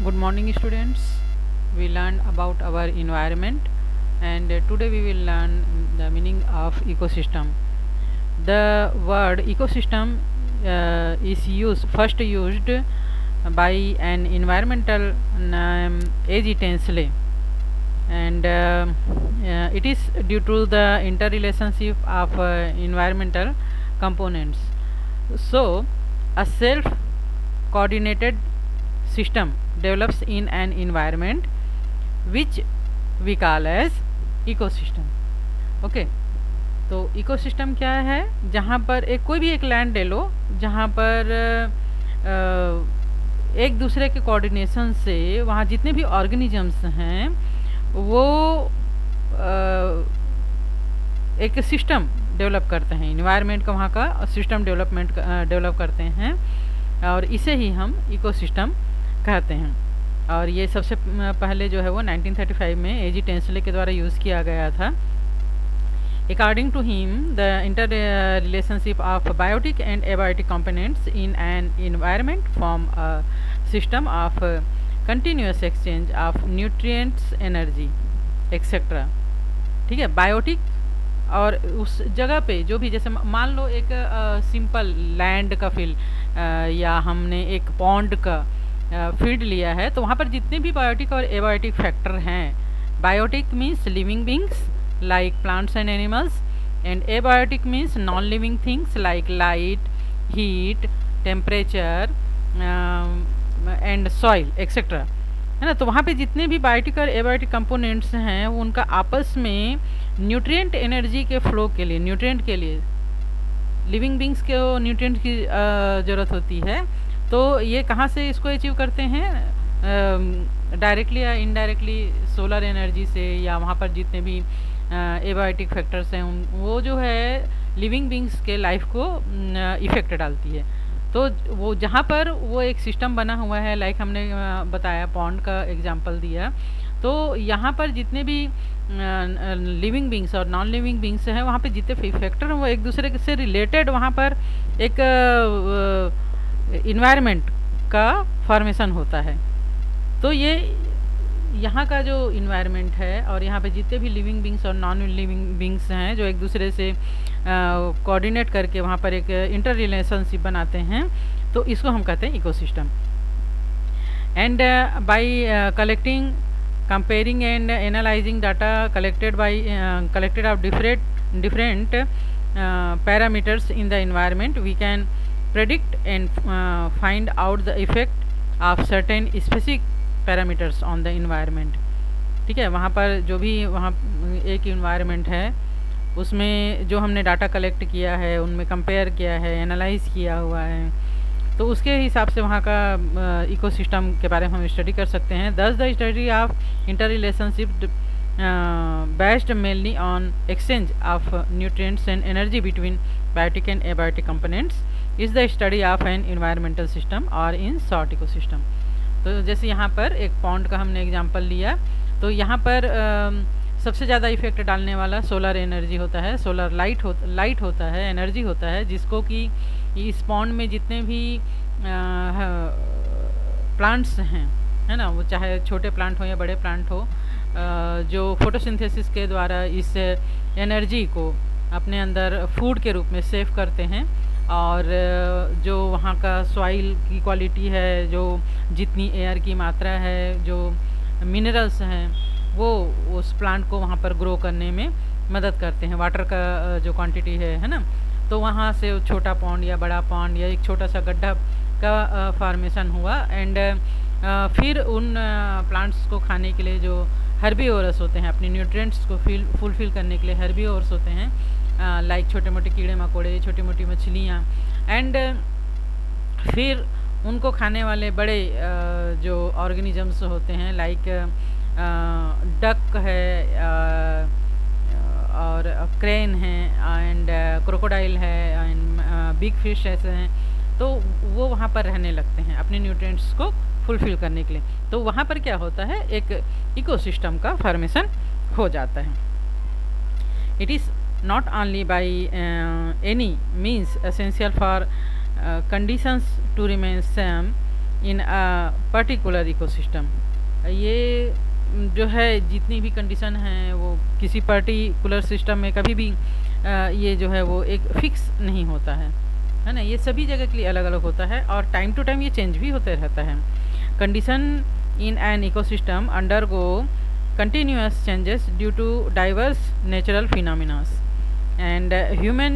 Good morning, students. We learned about our environment, and today we will learn the meaning of ecosystem. The word ecosystem is first used by an environmental A.G. Tinsley, and it is due to the interrelationship of environmental components. So, a self coordinated system develops in an environment which we call as ecosystem. Okay तो ecosystem क्या है? जहाँ पर कोई भी एक land ले लो, जहाँ पर एक दूसरे के कोऑर्डिनेशन से वहाँ जितने भी ऑर्गेनिजम्स हैं वो एक सिस्टम डेवलप करते हैं, इन्वायरमेंट का वहाँ का सिस्टम डेवलप करते हैं, और इसे ही हम इकोसिस्टम कहते हैं। और ये सबसे पहले जो है वो 1935 में A.G. टेंसले के द्वारा यूज़ किया गया था। According to him, the interrelationship of biotic and abiotic components in an environment form a system of continuous exchange of nutrients, energy, etc. ठीक है, बायोटिक और उस जगह पे जो भी, जैसे मान लो एक सिंपल लैंड का फील्ड या हमने एक पॉन्ड का फील्ड लिया है, तो वहाँ पर जितने भी बायोटिक और एबायोटिक फैक्टर हैं, biotic means living beings like plants and animals, and abiotic means non-living things like light, heat, temperature and soil etc. है ना। तो वहाँ पे जितने भी बायोटिक और एबायोटिक कंपोनेंट्स हैं वो उनका आपस में न्यूट्रिएंट एनर्जी के फ्लो के लिए, न्यूट्रिएंट के लिए, लिविंग बींग्स को न्यूट्रिएंट की ज़रूरत होती है। तो ये कहाँ से इसको अचीव करते हैं? डायरेक्टली या इनडायरेक्टली सोलर एनर्जी से, या वहाँ पर जितने भी एबायोटिक फैक्टर्स हैं वो जो है लिविंग बींग्स के लाइफ को इफ़ेक्ट डालती है। तो वो जहाँ पर वो एक सिस्टम बना हुआ है, लाइक हमने बताया पॉन्ड का एग्जांपल दिया, तो यहाँ पर जितने भी लिविंग बींग्स और नॉन लिविंग बींग्स हैं वहाँ पे जितने फैक्टर हैं वो एक दूसरे से रिलेटेड वहाँ पर एक इन्वायरमेंट का फॉर्मेशन होता है। तो ये यहाँ का जो इन्वायरमेंट है और यहाँ पे जितने भी लिविंग बींग्स और नॉन लिविंग बींग्स हैं जो एक दूसरे से कोऑर्डिनेट करके वहाँ पर एक इंटर रिलेशनशिप बनाते हैं, तो इसको हम कहते हैं ecosystem. And by collecting, comparing and analysing data collected of different parameters in the environment, we can predict and find out the effect of certain specific parameters on the environment। ठीक है, वहाँ पर जो भी वहाँ एक इन्वायरमेंट है उसमें जो हमने डाटा कलेक्ट किया है, उनमें कंपेयर किया है, एनालाइज किया हुआ है, तो उसके हिसाब से वहाँ का इकोसिस्टम के बारे में हम स्टडी कर सकते हैं। दस the study of inter relationship based mainly on exchange of nutrients and energy between biotic and abiotic components is the study of an environmental system or in short ecosystem। तो जैसे यहाँ पर एक पॉन्ड का हमने एग्जांपल लिया, तो यहाँ पर सबसे ज़्यादा इफेक्ट डालने वाला सोलर एनर्जी होता है, सोलर लाइट होता है, एनर्जी होता है, जिसको कि इस पॉन्ड में जितने भी प्लांट्स हैं, है ना, वो चाहे छोटे प्लांट हो या बड़े प्लांट हो, जो फोटोसिंथेसिस के द्वारा इस एनर्जी को अपने अंदर फूड के रूप में सेव करते हैं, और जो वहाँ का सॉइल की क्वालिटी है, जो जितनी एयर की मात्रा है, जो मिनरल्स हैं, वो उस प्लांट को वहाँ पर ग्रो करने में मदद करते हैं। वाटर का जो क्वांटिटी है ना, तो वहाँ से छोटा पॉन्ड या बड़ा पॉन्ड या एक छोटा सा गड्ढा का फॉर्मेशन हुआ, एंड फिर उन प्लांट्स को खाने के लिए जो हर्बीवोरस होते हैं, अपने न्यूट्रिएंट्स को फुलफिल करने के लिए हर्बीवोरस होते हैं, लाइक छोटे मोटे कीड़े मकोड़े, छोटी मोटी मछलियाँ, एंड फिर उनको खाने वाले बड़े जो ऑर्गेनिजम्स होते हैं, लाइक डक है और क्रेन है एंड क्रोकोडाइल है एंड बिग फिश ऐसे हैं, तो वो वहाँ पर रहने लगते हैं अपने न्यूट्रिएंट्स को फुलफिल करने के लिए। तो वहाँ पर क्या होता है, एक इकोसिस्टम का फॉर्मेशन हो जाता है। It is not only by any means essential for conditions to remain same in particular ecosystem. ये जो है जितनी भी कंडीशन हैं वो किसी पर्टिकुलर सिस्टम में कभी भी ये जो है वो एक फिक्स नहीं होता है ना, ये सभी जगह के लिए अलग अलग होता है और टाइम टू टाइम ये चेंज भी होते रहता है। Condition in an ecosystem undergo continuous changes due to diverse natural phenomena and human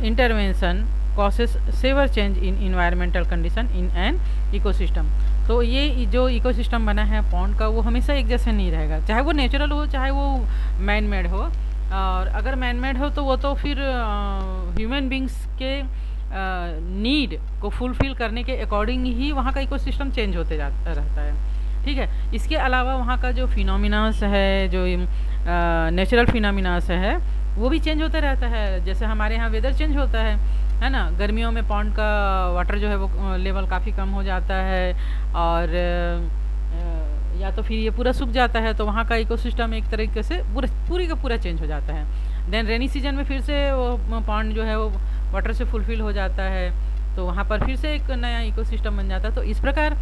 intervention causes severe change in environmental condition in an ecosystem। तो ये जो इकोसिस्टम बना है पॉन्ड का वो हमेशा एक जैसे नहीं रहेगा, चाहे वो नेचुरल हो चाहे वो मैन मेड हो। और अगर मैन मेड हो तो वो तो फिर ह्यूमन बींग्स के नीड को फुलफिल करने के अकॉर्डिंग ही वहाँ का इकोसिस्टम चेंज होते जाता रहता है। ठीक है, इसके अलावा वहाँ का जो फिनोमिनास है, जो नेचुरल फिनोमिनास है वो भी चेंज होता रहता है। जैसे हमारे यहाँ वेदर चेंज होता है ना, गर्मियों में पॉन्ड का वाटर जो है वो लेवल काफ़ी कम हो जाता है और या तो फिर ये पूरा सूख जाता है, तो वहाँ का इकोसिस्टम एक तरीके से पूरी का पूरा चेंज हो जाता है। देन रेनी सीजन में फिर से वो पॉन्ड जो है वो वाटर से फुलफिल हो जाता है, तो वहाँ पर फिर से एक नया इकोसिस्टम बन जाता है। तो इस प्रकार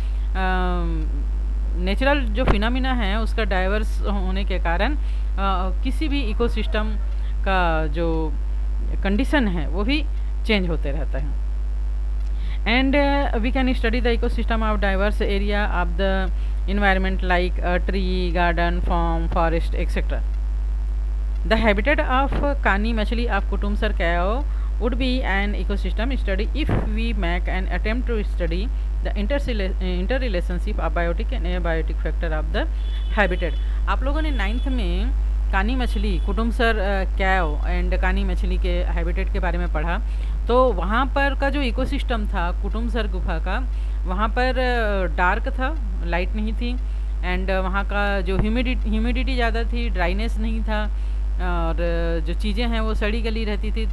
नेचुरल जो फिनोमिना है उसका डाइवर्स होने के कारण किसी भी इकोसिस्टम का जो कंडीशन है वो भी चेंज होते रहता है। And we can study the ecosystem of diverse area of the environment like a tree, garden, farm, forest, etc. The habitat of Kani machli of Kutumsar Kao would be an ecosystem study if we make an attempt to study the interrelationship of biotic and abiotic factor of the habitat। आप लोगों ने 9th में कानी मछली, कुटुम्सर कैव and कानी मछली के habitat के बारे में पढ़ा। तो वहाँ पर का जो इकोसिस्टम था कुटुम्सर गुफा का, वहाँ पर डार्क था, लाइट नहीं थी एंड वहाँ का जो ह्यूमिडिटी ज़्यादा थी, ड्राइनेस नहीं था और जो चीज़ें हैं वो सड़ी गली रहती थी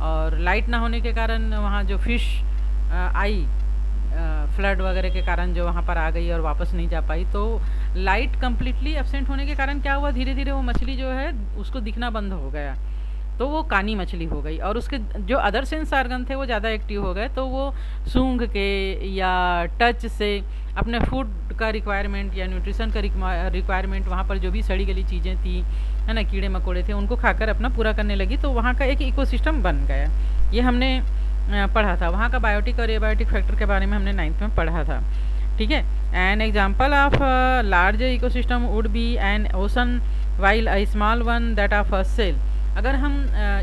और लाइट ना होने के कारण वहाँ जो फिश आई फ्लड वगैरह के कारण जो वहाँ पर आ गई और वापस नहीं जा पाई। तो लाइट कम्प्लीटली एब्सेंट होने के कारण क्या हुआ, धीरे धीरे वो मछली जो है उसको दिखना बंद हो गया, तो वो कानी मछली हो गई और उसके जो अदर सेंस ऑर्गन थे वो ज़्यादा एक्टिव हो गए। तो वो सूंघ के या टच से अपने फूड का रिक्वायरमेंट या न्यूट्रिशन का रिक्वायरमेंट, वहाँ पर जो भी सड़ी गली चीज़ें थी है ना, कीड़े मकोड़े थे, उनको खाकर अपना पूरा करने लगी। तो वहाँ का एक इकोसिस्टम बन गया। ये हमने पढ़ा था। वहाँ का बायोटिक और एबायोटिक फैक्टर के बारे में हमने 9th में पढ़ा था। ठीक है, an example of large ecosystem would be an ocean while a small one that of a cell. अगर हम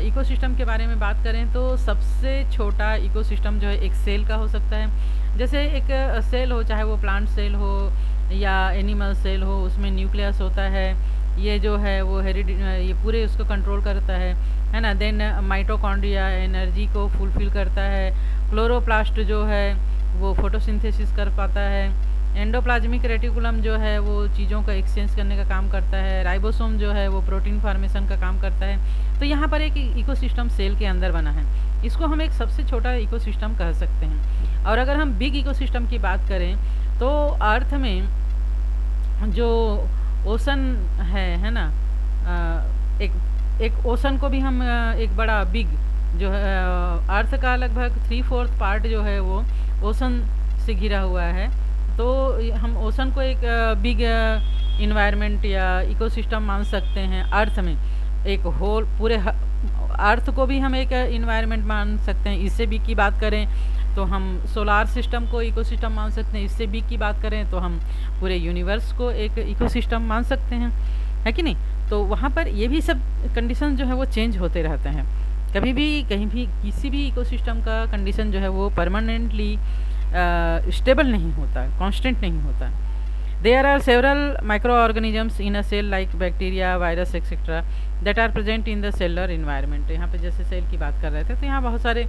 इकोसिस्टम के बारे में बात करें तो सबसे छोटा इकोसिस्टम जो है एक सेल का हो सकता है। जैसे एक सेल हो, चाहे वो प्लांट सेल हो या एनिमल सेल हो, उसमें न्यूक्लियस होता है, ये जो है वो ये पूरे उसको कंट्रोल करता है ना। देन माइटोकॉन्ड्रिया एनर्जी को फुलफिल करता है, क्लोरोप्लास्ट जो है वो फोटोसिंथेसिस कर पाता है, एंडोप्लाज्मिक रेटिकुलम जो है वो चीज़ों का एक्सचेंज करने का काम करता है, राइबोसोम जो है वो प्रोटीन फॉर्मेशन का काम करता है। तो यहाँ पर एक इकोसिस्टम सेल के अंदर बना है, इसको हम एक सबसे छोटा इकोसिस्टम कह सकते हैं। और अगर हम बिग इकोसिस्टम की बात करें तो अर्थ में जो ओशन है ना, एक ओशन को भी हम एक बड़ा बिग जो है, अर्थ का लगभग 3/4 पार्ट जो है वो ओशन से घिरा हुआ है। तो हम ओशन को एक बिग इन्वायरमेंट या इकोसिस्टम मान सकते हैं। अर्थ में एक होल पूरे अर्थ को भी हम एक इन्वायरमेंट मान सकते हैं। इससे बिग की बात करें तो हम सोलार सिस्टम को इकोसिस्टम मान सकते हैं। इससे बिग की बात करें तो हम पूरे यूनिवर्स को एक इकोसिस्टम मान सकते हैं, है कि नहीं। तो वहाँ पर ये भी सब कंडीशन जो है वो चेंज होते रहते हैं। कभी भी कहीं भी किसी भी इकोसिस्टम का कंडीशन जो है वो परमानेंटली स्टेबल नहीं होता, कांस्टेंट नहीं होता। There are several micro organisms in a cell like bacteria, virus etcetera that are present in the cellular environment. यहाँ पे जैसे सेल की बात कर रहे थे तो यहाँ बहुत सारे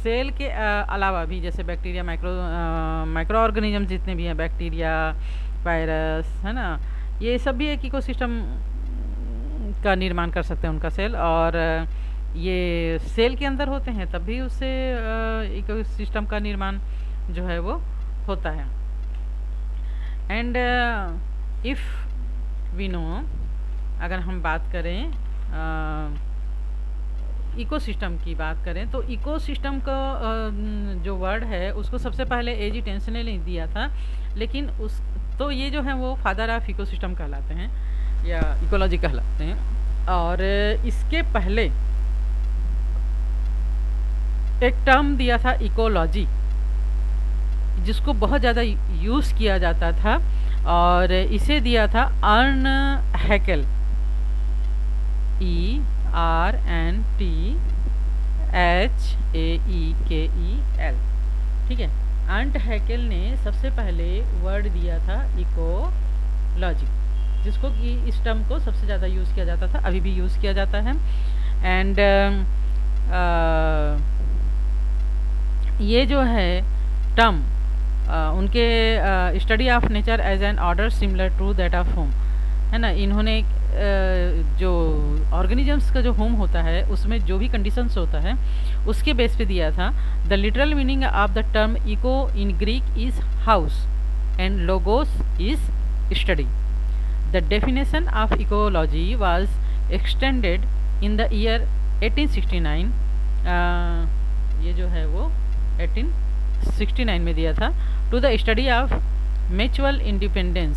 सेल के अलावा भी जैसे बैक्टीरिया, माइक्रो ऑर्गेनिजम्स जितने भी हैं, बैक्टीरिया, वायरस है ना, ये सब भी एक इकोसिस्टम का निर्माण कर सकते हैं उनका सेल। और ये सेल के अंदर होते हैं तब भी उससे इकोसिस्टम का निर्माण जो है वो होता है। एंड इफ़ वी नो, अगर हम बात करें इकोसिस्टम की बात करें तो इकोसिस्टम का जो वर्ड है उसको सबसे पहले एजी टेंसन ने दिया था, लेकिन उस तो ये जो है वो फादर ऑफ इकोसिस्टम कहलाते हैं या इकोलॉजी कहलाते हैं। और इसके पहले एक टर्म दिया था इकोलॉजी, जिसको बहुत ज़्यादा यूज़ किया जाता था, और इसे दिया था अर्न हैकेल, ERNTHAEKEL, ठीक है। अर्न हैकेल ने सबसे पहले वर्ड दिया था इकोलॉजी, जिसको कि इस टर्म को सबसे ज़्यादा यूज़ किया जाता था, अभी भी यूज़ किया जाता है। एंड ये जो है टर्म उनके study of nature as an order similar to that of home, है ना। इन्होंने जो ऑर्गेनिजम्स का जो होम होता है उसमें जो भी कंडीशंस होता है उसके बेस पे दिया था। The literal meaning of the term eco in Greek is house and logos is study. The definition of ecology was extended in the year 1869, ये जो है वो 1869 में दिया था, to the study of mutual independence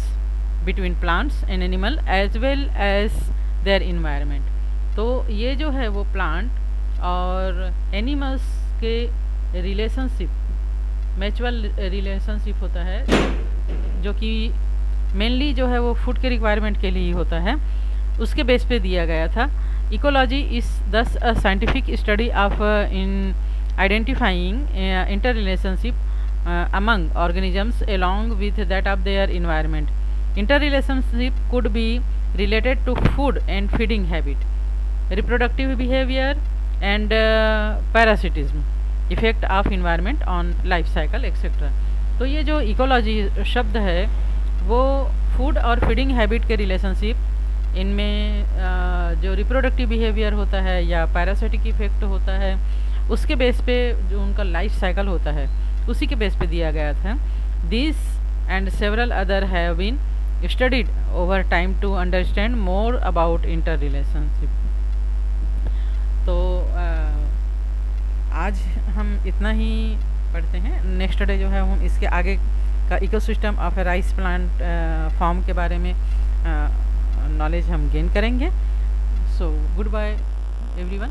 between plants and animal as well as their environment. तो ये जो है वो प्लांट और एनिमल्स के रिलेशनशिप, म्यूचुअल रिलेशनशिप होता है, जो कि मेनली जो है वो फूड के रिक्वायरमेंट के लिए ही होता है, उसके बेस पे दिया गया था। इकोलॉजी इज दस a scientific study of in identifying inter relationship among organisms along with that of their environment. Interrelationship could be related to food and feeding habit, reproductive behavior and parasitism, effect of environment on life cycle etc. तो ये जो ecology शब्द है वो food और feeding habit के relationship, इनमें जो रिप्रोडक्टिव बिहेवियर होता है या पैरासिटिक इफेक्ट होता है उसके बेस पे जो उनका लाइफ साइकिल होता है उसी के बेस पे दिया गया था। This and several other have been studied over time to understand more about inter relationship. तो आज हम इतना ही पढ़ते हैं। नेक्स्ट डे जो है हम इसके आगे का ecosystem of a rice plant farm के बारे में नॉलेज हम गेन करेंगे। So goodbye everyone.